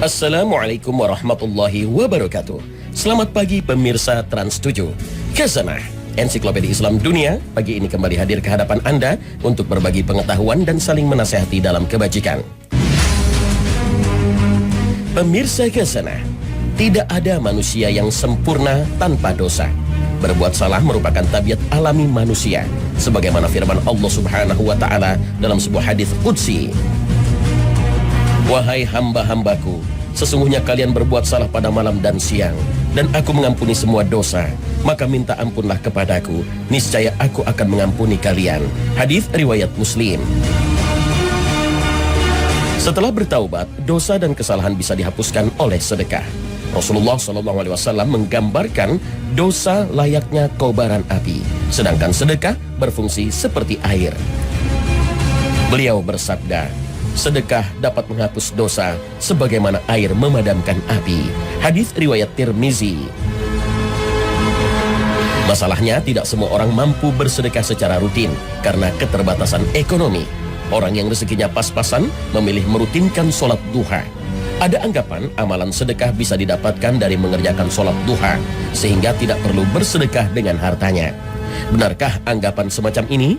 Assalamualaikum warahmatullahi wabarakatuh. Selamat pagi pemirsa Trans 7. Khazanah Ensiklopedia Islam Dunia pagi ini kembali hadir ke hadapan Anda untuk berbagi pengetahuan dan saling menasehati dalam kebajikan. Pemirsa Khazanah, tidak ada manusia yang sempurna tanpa dosa. Berbuat salah merupakan tabiat alami manusia, sebagaimana firman Allah Subhanahu wa taala dalam sebuah hadis qudsi. Wahai hamba-hambaku, sesungguhnya kalian berbuat salah pada malam dan siang, dan aku mengampuni semua dosa. Maka minta ampunlah kepadaku, niscaya aku akan mengampuni kalian. Hadis riwayat Muslim. Setelah bertaubat, dosa dan kesalahan bisa dihapuskan oleh sedekah. Rasulullah SAW menggambarkan dosa layaknya kobaran api, sedangkan sedekah berfungsi seperti air. Beliau bersabda, sedekah dapat menghapus dosa sebagaimana air memadamkan api. Hadis riwayat Tirmizi. Masalahnya tidak semua orang mampu bersedekah secara rutin karena keterbatasan ekonomi. Orang yang rezekinya pas-pasan memilih merutinkan sholat duha. Ada anggapan amalan sedekah bisa didapatkan dari mengerjakan sholat duha, sehingga tidak perlu bersedekah dengan hartanya. Benarkah anggapan semacam ini?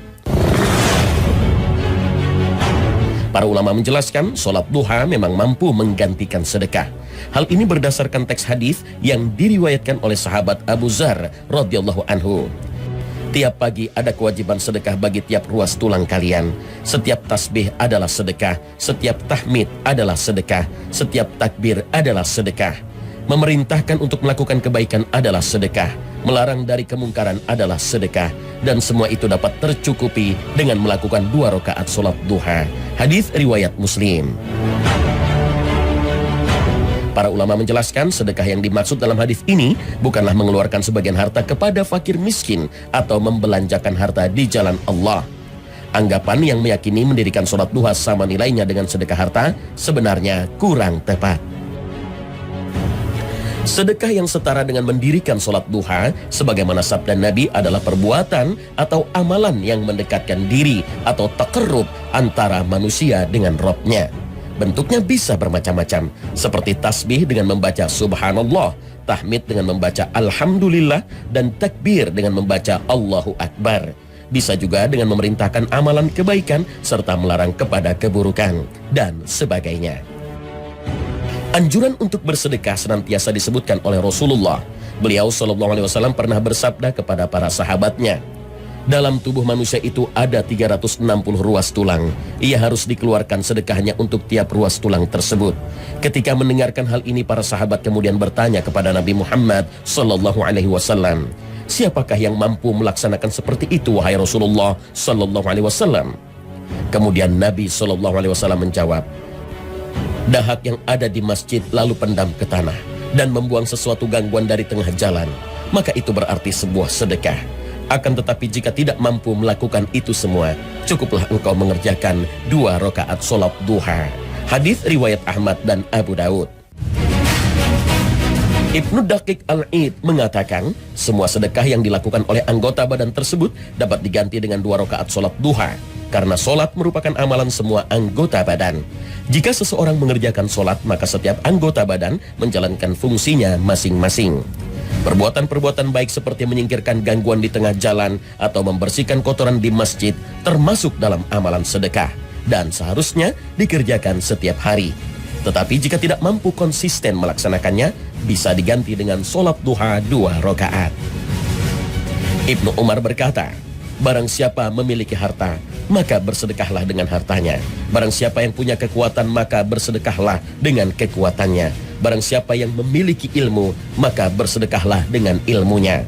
Para ulama menjelaskan sholat duha memang mampu menggantikan sedekah. Hal ini berdasarkan teks hadis yang diriwayatkan oleh sahabat Abu Dzar radhiyallahu anhu. Tiap pagi ada kewajiban sedekah bagi tiap ruas tulang kalian. Setiap tasbih adalah sedekah, setiap tahmid adalah sedekah, setiap takbir adalah sedekah. Memerintahkan untuk melakukan kebaikan adalah sedekah, melarang dari kemungkaran adalah sedekah, dan semua itu dapat tercukupi dengan melakukan 2 rakaat sholat duha. Hadis riwayat Muslim. Para ulama menjelaskan sedekah yang dimaksud dalam hadis ini bukanlah mengeluarkan sebagian harta kepada fakir miskin atau membelanjakan harta di jalan Allah. Anggapan yang meyakini mendirikan sholat duha sama nilainya dengan sedekah harta sebenarnya kurang tepat. Sedekah yang setara dengan mendirikan sholat duha, sebagaimana sabda Nabi, adalah perbuatan atau amalan yang mendekatkan diri atau taqarrub antara manusia dengan Rabb-nya. Bentuknya bisa bermacam-macam, seperti tasbih dengan membaca subhanallah, tahmid dengan membaca alhamdulillah, dan takbir dengan membaca Allahu Akbar. Bisa juga dengan memerintahkan amalan kebaikan serta melarang kepada keburukan, dan sebagainya. Anjuran untuk bersedekah senantiasa disebutkan oleh Rasulullah. Beliau SAW pernah bersabda kepada para sahabatnya, dalam tubuh manusia itu ada 360 ruas tulang. Ia harus dikeluarkan sedekahnya untuk tiap ruas tulang tersebut. Ketika mendengarkan hal ini, para sahabat kemudian bertanya kepada Nabi Muhammad SAW, siapakah yang mampu melaksanakan seperti itu, wahai Rasulullah SAW? Kemudian Nabi SAW menjawab, dahak yang ada di masjid lalu pendam ke tanah dan membuang sesuatu gangguan dari tengah jalan, maka itu berarti sebuah sedekah. Akan tetapi jika tidak mampu melakukan itu semua, cukuplah engkau mengerjakan 2 rakaat sholat duha. Hadis riwayat Ahmad dan Abu Daud. Ibnu Daqiq Al-Id mengatakan, semua sedekah yang dilakukan oleh anggota badan tersebut dapat diganti dengan 2 rakaat sholat duha, karena sholat merupakan amalan semua anggota badan. Jika seseorang mengerjakan sholat, maka setiap anggota badan menjalankan fungsinya masing-masing. Perbuatan-perbuatan baik seperti menyingkirkan gangguan di tengah jalan atau membersihkan kotoran di masjid termasuk dalam amalan sedekah dan seharusnya dikerjakan setiap hari. Tetapi jika tidak mampu konsisten melaksanakannya, bisa diganti dengan sholat duha 2 rakaat. Ibnu Umar berkata, barang siapa memiliki harta, maka bersedekahlah dengan hartanya. Barang siapa yang punya kekuatan, maka bersedekahlah dengan kekuatannya. Barang siapa yang memiliki ilmu, maka bersedekahlah dengan ilmunya.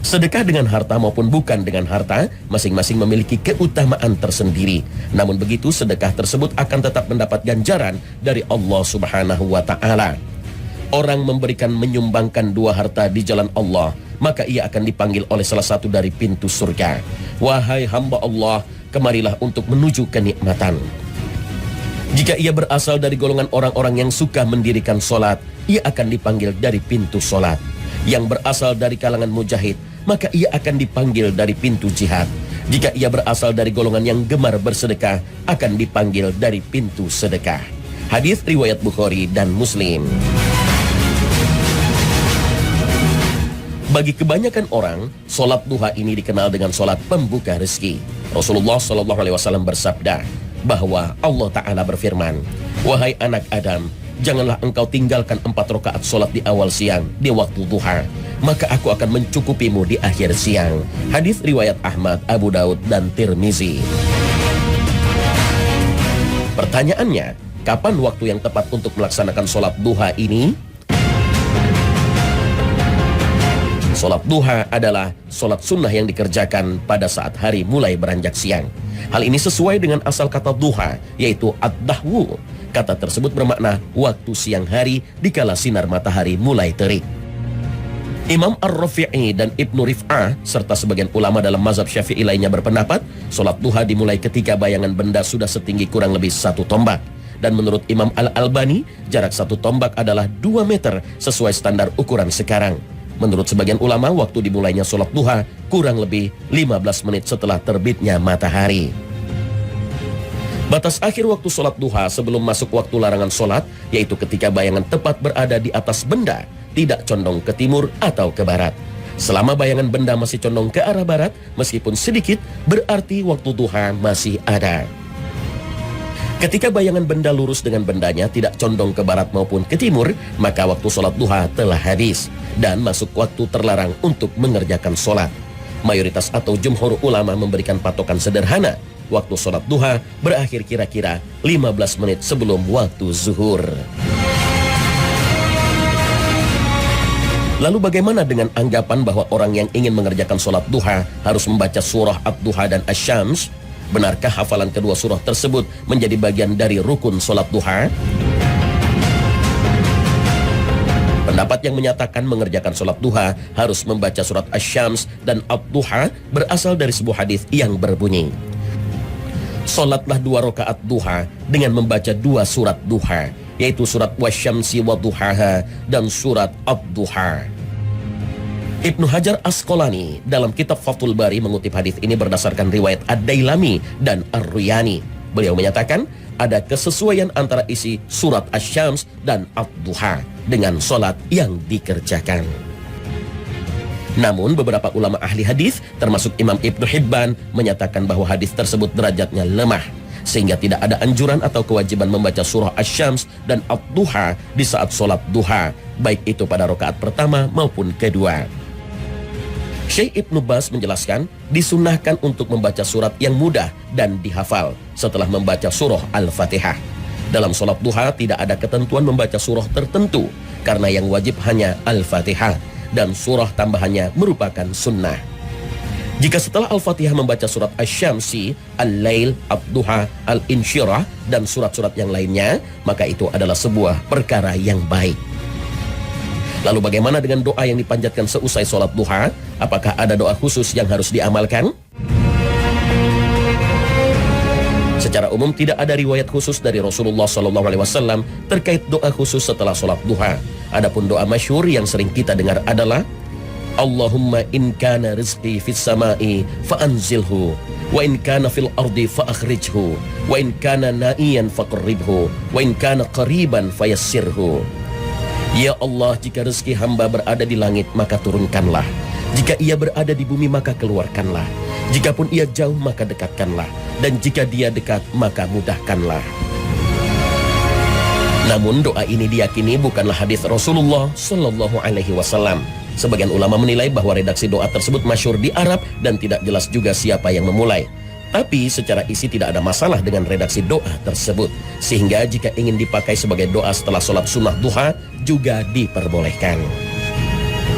Sedekah dengan harta maupun bukan dengan harta, masing-masing memiliki keutamaan tersendiri. Namun begitu, sedekah tersebut akan tetap mendapat ganjaran dari Allah Subhanahu wa ta'ala. Orang menyumbangkan 2 harta di jalan Allah, maka ia akan dipanggil oleh salah satu dari pintu surga. Wahai hamba Allah, kemarilah untuk menuju kenikmatan. Jika ia berasal dari golongan orang-orang yang suka mendirikan sholat, ia akan dipanggil dari pintu sholat. Yang berasal dari kalangan mujahid, maka ia akan dipanggil dari pintu jihad. Jika ia berasal dari golongan yang gemar bersedekah, akan dipanggil dari pintu sedekah. Hadis riwayat Bukhari dan Muslim. Bagi kebanyakan orang, solat duha ini dikenal dengan solat pembuka rezeki. Rasulullah SAW bersabda bahwa Allah Ta'ala berfirman, "Wahai anak Adam, janganlah engkau tinggalkan 4 rakaat solat di awal siang di waktu duha, maka aku akan mencukupimu di akhir siang." Hadis riwayat Ahmad, Abu Daud, dan Tirmizi. Pertanyaannya, kapan waktu yang tepat untuk melaksanakan solat duha ini? Solat duha adalah solat sunnah yang dikerjakan pada saat hari mulai beranjak siang. Hal ini sesuai dengan asal kata duha, yaitu ad-dahwu. Kata tersebut bermakna waktu siang hari dikala sinar matahari mulai terik. Imam Ar-Rafi'i dan Ibnu Rif'ah serta sebagian ulama dalam mazhab Syafi'i lainnya berpendapat solat duha dimulai ketika bayangan benda sudah setinggi kurang lebih 1 tombak. Dan menurut Imam Al-Albani, jarak 1 tombak adalah 2 meter sesuai standar ukuran sekarang. Menurut sebagian ulama, waktu dimulainya sholat duha kurang lebih 15 menit setelah terbitnya matahari. Batas akhir waktu sholat duha sebelum masuk waktu larangan sholat, yaitu ketika bayangan tepat berada di atas benda, tidak condong ke timur atau ke barat. Selama bayangan benda masih condong ke arah barat, meskipun sedikit, berarti waktu duha masih ada. Ketika bayangan benda lurus dengan bendanya tidak condong ke barat maupun ke timur, maka waktu sholat duha telah habis dan masuk waktu terlarang untuk mengerjakan sholat. Mayoritas atau jumhur ulama memberikan patokan sederhana. Waktu sholat duha berakhir kira-kira 15 menit sebelum waktu zuhur. Lalu bagaimana dengan anggapan bahwa orang yang ingin mengerjakan sholat duha harus membaca surah Ad-Duha dan Asy-Syams? Benarkah hafalan kedua surah tersebut menjadi bagian dari rukun sholat duha? Pendapat yang menyatakan mengerjakan sholat duha harus membaca surat Asy-Syams dan Ad-Duha berasal dari sebuah hadis yang berbunyi, "Sholatlah 2 rakaat duha dengan membaca 2 surat duha, yaitu surat Wasyamsi wa duhaha dan surat Ad-Duha." Ibnu Hajar Asqalani dalam kitab Fathul Bari mengutip hadis ini berdasarkan riwayat Ad-Dailami dan Ar-Ruyani. Beliau menyatakan ada kesesuaian antara isi surat Asy-Syams dan Ad-Duha dengan sholat yang dikerjakan. Namun beberapa ulama ahli hadis termasuk Imam Ibnu Hibban menyatakan bahwa hadis tersebut derajatnya lemah, sehingga tidak ada anjuran atau kewajiban membaca surah Asy-Syams dan Ad-Duha di saat sholat duha, baik itu pada rakaat pertama maupun kedua. Syekh Ibnu Baz menjelaskan, disunahkan untuk membaca surat yang mudah dan dihafal setelah membaca surah Al-Fatihah. Dalam sholat duha tidak ada ketentuan membaca surah tertentu, karena yang wajib hanya Al-Fatihah dan surah tambahannya merupakan sunnah. Jika setelah Al-Fatihah membaca surat Asy-Syamsi, Al-Lail, Ad-Duha, Al-Insyirah, dan surat-surat yang lainnya, maka itu adalah sebuah perkara yang baik. Lalu bagaimana dengan doa yang dipanjatkan seusai sholat duha? Apakah ada doa khusus yang harus diamalkan? Secara umum tidak ada riwayat khusus dari Rasulullah SAW terkait doa khusus setelah sholat duha. Adapun doa masyhur yang sering kita dengar adalah, Allahumma in kana rizqi fis samai fa'anzilhu, wa in kana fil ardi fa'akhrijhu, wa in kana na'iyan faqribhu, wa in kana qariban fayassirhu. Ya Allah, jika rezeki hamba berada di langit, maka turunkanlah. Jika ia berada di bumi, maka keluarkanlah. Jikapun ia jauh, maka dekatkanlah. Dan jika dia dekat, maka mudahkanlah. Namun doa ini diyakini bukanlah hadis Rasulullah Sallallahu Alaihi Wasallam. Sebagian ulama menilai bahwa redaksi doa tersebut masyhur di Arab dan tidak jelas juga siapa yang memulai. Tapi secara isi tidak ada masalah dengan redaksi doa tersebut, sehingga jika ingin dipakai sebagai doa setelah sholat sunnah duha juga diperbolehkan.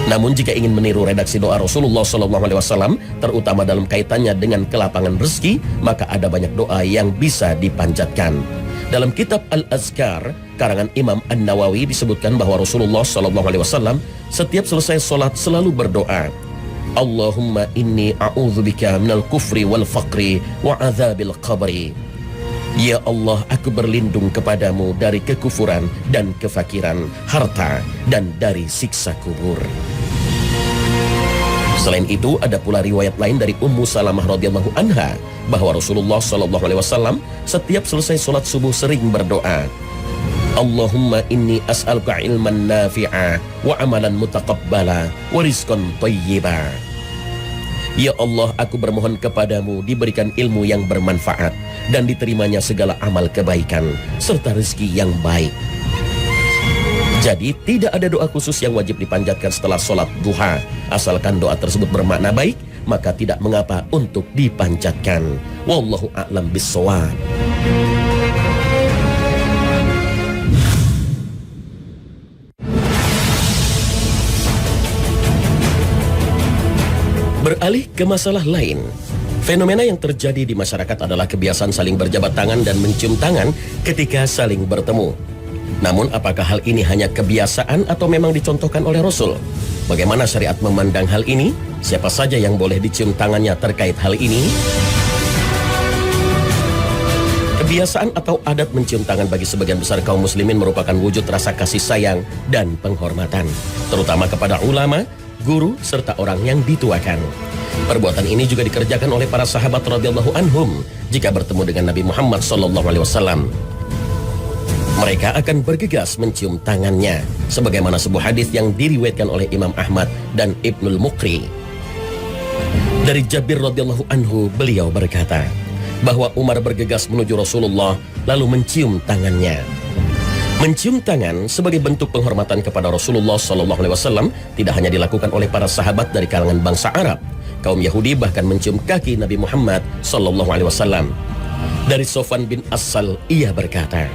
Namun jika ingin meniru redaksi doa Rasulullah SAW, terutama dalam kaitannya dengan kelapangan rezeki, maka ada banyak doa yang bisa dipanjatkan. Dalam kitab Al-Azkar karangan Imam An-Nawawi disebutkan bahwa Rasulullah SAW setiap selesai sholat selalu berdoa, Allahumma inni a'udzubika minal kufri wal faqri wa adzabil qabri. Ya Allah, aku berlindung kepadamu dari kekufuran dan kefakiran, harta, dan dari siksa kubur. Selain itu, ada pula riwayat lain dari Ummu Salamah radhiyallahu anha bahwa Rasulullah SAW setiap selesai sholat subuh sering berdoa, Allahumma inni as'aluka ilman nafi'a wa amalan mutaqabbala wa rizqan thayyiba. Ya Allah, aku bermohon kepadamu diberikan ilmu yang bermanfaat dan diterimanya segala amal kebaikan serta rezeki yang baik. Jadi tidak ada doa khusus yang wajib dipanjatkan setelah sholat duha. Asalkan doa tersebut bermakna baik, maka tidak mengapa untuk dipanjatkan. Wallahu a'lam bissawab. Beralih ke masalah lain, fenomena yang terjadi di masyarakat adalah kebiasaan saling berjabat tangan dan mencium tangan ketika saling bertemu. Namun apakah hal ini hanya kebiasaan atau memang dicontohkan oleh Rasul? Bagaimana syariat memandang hal ini? Siapa saja yang boleh dicium tangannya terkait hal ini? Kebiasaan atau adat mencium tangan bagi sebagian besar kaum muslimin merupakan wujud rasa kasih sayang dan penghormatan, terutama kepada ulama, guru, serta orang yang dituakan. Perbuatan ini juga dikerjakan oleh para sahabat radhiyallahu anhum jika bertemu dengan Nabi Muhammad SAW. Mereka akan bergegas mencium tangannya, sebagaimana sebuah hadis yang diriwayatkan oleh Imam Ahmad dan Ibnul Muqri. Dari Jabir radhiyallahu anhu, beliau berkata bahwa Umar bergegas menuju Rasulullah lalu mencium tangannya. Mencium tangan sebagai bentuk penghormatan kepada Rasulullah SAW tidak hanya dilakukan oleh para sahabat dari kalangan bangsa Arab. Kaum Yahudi bahkan mencium kaki Nabi Muhammad SAW. Dari Sofwan bin Asal, ia berkata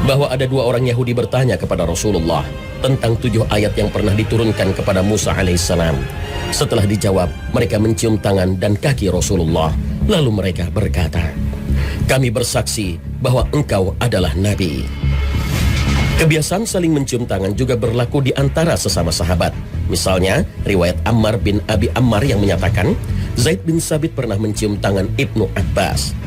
bahwa ada dua orang Yahudi bertanya kepada Rasulullah tentang 7 ayat yang pernah diturunkan kepada Musa alaihissalam. Setelah dijawab, mereka mencium tangan dan kaki Rasulullah. Lalu mereka berkata, "Kami bersaksi bahwa engkau adalah Nabi." Kebiasaan saling mencium tangan juga berlaku di antara sesama sahabat. Misalnya, riwayat Ammar bin Abi Ammar yang menyatakan, Zaid bin Sabit pernah mencium tangan Ibnu Abbas.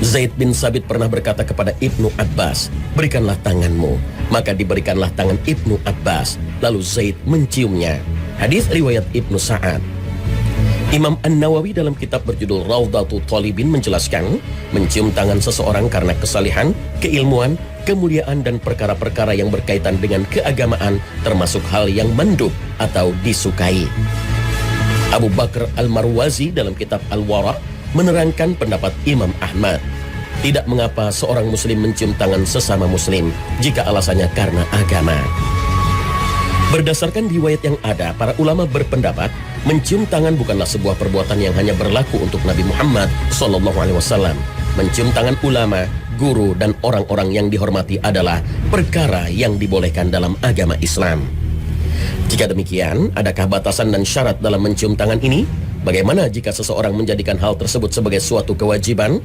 Zaid bin Sabit pernah berkata kepada Ibnu Abbas, "Berikanlah tanganmu." Maka diberikanlah tangan Ibnu Abbas. Lalu Zaid menciumnya. Hadis riwayat Ibnu Sa'ad. Imam An-Nawawi dalam kitab berjudul Rawdatul Talibin menjelaskan, mencium tangan seseorang karena kesalihan, keilmuan, kemuliaan dan perkara-perkara yang berkaitan dengan keagamaan termasuk hal yang mandub atau disukai. Abu Bakar Al-Marwazi dalam kitab Al-Wara menerangkan pendapat Imam Ahmad. Tidak mengapa seorang muslim mencium tangan sesama muslim jika alasannya karena agama. Berdasarkan riwayat yang ada, para ulama berpendapat mencium tangan bukanlah sebuah perbuatan yang hanya berlaku untuk Nabi Muhammad SAW. Mencium tangan ulama, guru, dan orang-orang yang dihormati adalah perkara yang dibolehkan dalam agama Islam. Jika demikian, adakah batasan dan syarat dalam mencium tangan ini? Bagaimana jika seseorang menjadikan hal tersebut sebagai suatu kewajiban?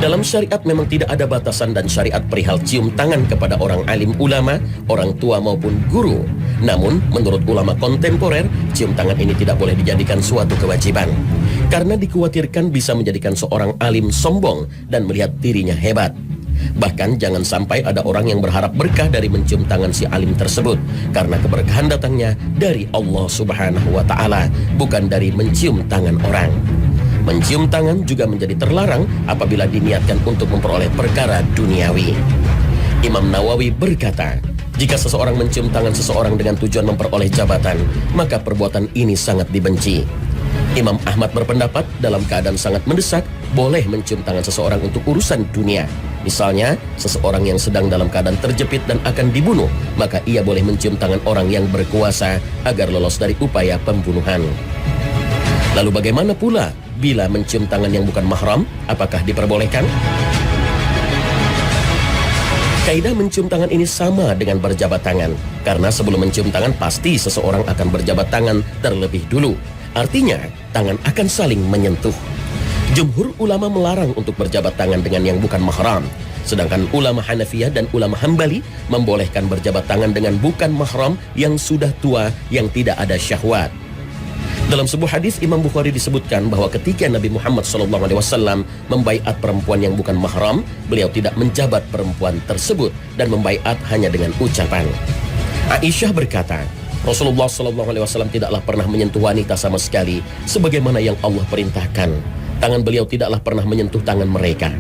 Dalam syariat memang tidak ada batasan dan syariat perihal cium tangan kepada orang alim ulama, orang tua maupun guru. Namun, menurut ulama kontemporer, cium tangan ini tidak boleh dijadikan suatu kewajiban. Karena dikhawatirkan bisa menjadikan seorang alim sombong dan melihat dirinya hebat. Bahkan jangan sampai ada orang yang berharap berkah dari mencium tangan si alim tersebut, karena keberkahan datangnya dari Allah Subhanahu wa Ta'ala, bukan dari mencium tangan orang. Mencium tangan juga menjadi terlarang apabila diniatkan untuk memperoleh perkara duniawi. Imam Nawawi berkata, jika seseorang mencium tangan seseorang dengan tujuan memperoleh jabatan, maka perbuatan ini sangat dibenci. Imam Ahmad berpendapat dalam keadaan sangat mendesak, boleh mencium tangan seseorang untuk urusan dunia. Misalnya, seseorang yang sedang dalam keadaan terjepit dan akan dibunuh, maka ia boleh mencium tangan orang yang berkuasa agar lolos dari upaya pembunuhan. Lalu bagaimana pula bila mencium tangan yang bukan mahram, apakah diperbolehkan? Kaidah mencium tangan ini sama dengan berjabat tangan, karena sebelum mencium tangan pasti seseorang akan berjabat tangan terlebih dulu. Artinya, tangan akan saling menyentuh. Jumhur ulama melarang untuk berjabat tangan dengan yang bukan mahram, sedangkan ulama Hanafiyah dan ulama Hambali membolehkan berjabat tangan dengan bukan mahram yang sudah tua yang tidak ada syahwat. Dalam sebuah hadis Imam Bukhari disebutkan bahwa ketika Nabi Muhammad SAW membaiat perempuan yang bukan mahram, beliau tidak menjabat perempuan tersebut dan membaiat hanya dengan ucapan. Aisyah berkata, Rasulullah SAW tidaklah pernah menyentuh wanita sama sekali sebagaimana yang Allah perintahkan. Tangan beliau tidaklah pernah menyentuh tangan mereka.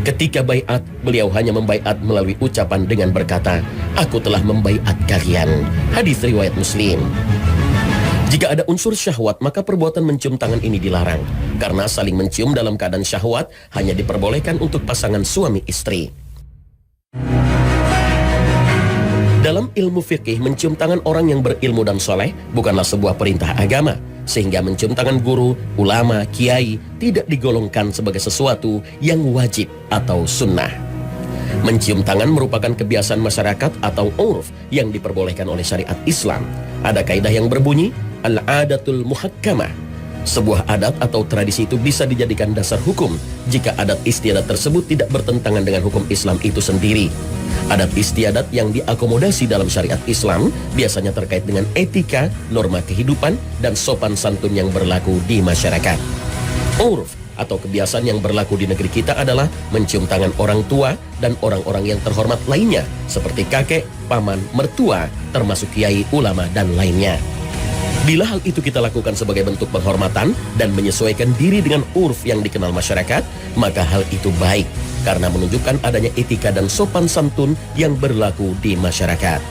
Ketika baiat, beliau hanya membaiat melalui ucapan dengan berkata, "Aku telah membaiat kalian." Hadis riwayat Muslim. Jika ada unsur syahwat, maka perbuatan mencium tangan ini dilarang. Karena saling mencium dalam keadaan syahwat hanya diperbolehkan untuk pasangan suami istri. Dalam ilmu fikih, mencium tangan orang yang berilmu dan soleh bukanlah sebuah perintah agama. Sehingga mencium tangan guru, ulama, kiai tidak digolongkan sebagai sesuatu yang wajib atau sunnah. Mencium tangan merupakan kebiasaan masyarakat atau urf yang diperbolehkan oleh syariat Islam. Ada kaidah yang berbunyi, al-adatul muhakkamah. Sebuah adat atau tradisi itu bisa dijadikan dasar hukum jika adat istiadat tersebut tidak bertentangan dengan hukum Islam itu sendiri. Adat istiadat yang diakomodasi dalam syariat Islam biasanya terkait dengan etika, norma kehidupan, dan sopan santun yang berlaku di masyarakat. Urf atau kebiasaan yang berlaku di negeri kita adalah mencium tangan orang tua dan orang-orang yang terhormat lainnya seperti kakek, paman, mertua, termasuk kiai, ulama, dan lainnya. Bila hal itu kita lakukan sebagai bentuk penghormatan dan menyesuaikan diri dengan urf yang dikenal masyarakat, maka hal itu baik karena menunjukkan adanya etika dan sopan santun yang berlaku di masyarakat.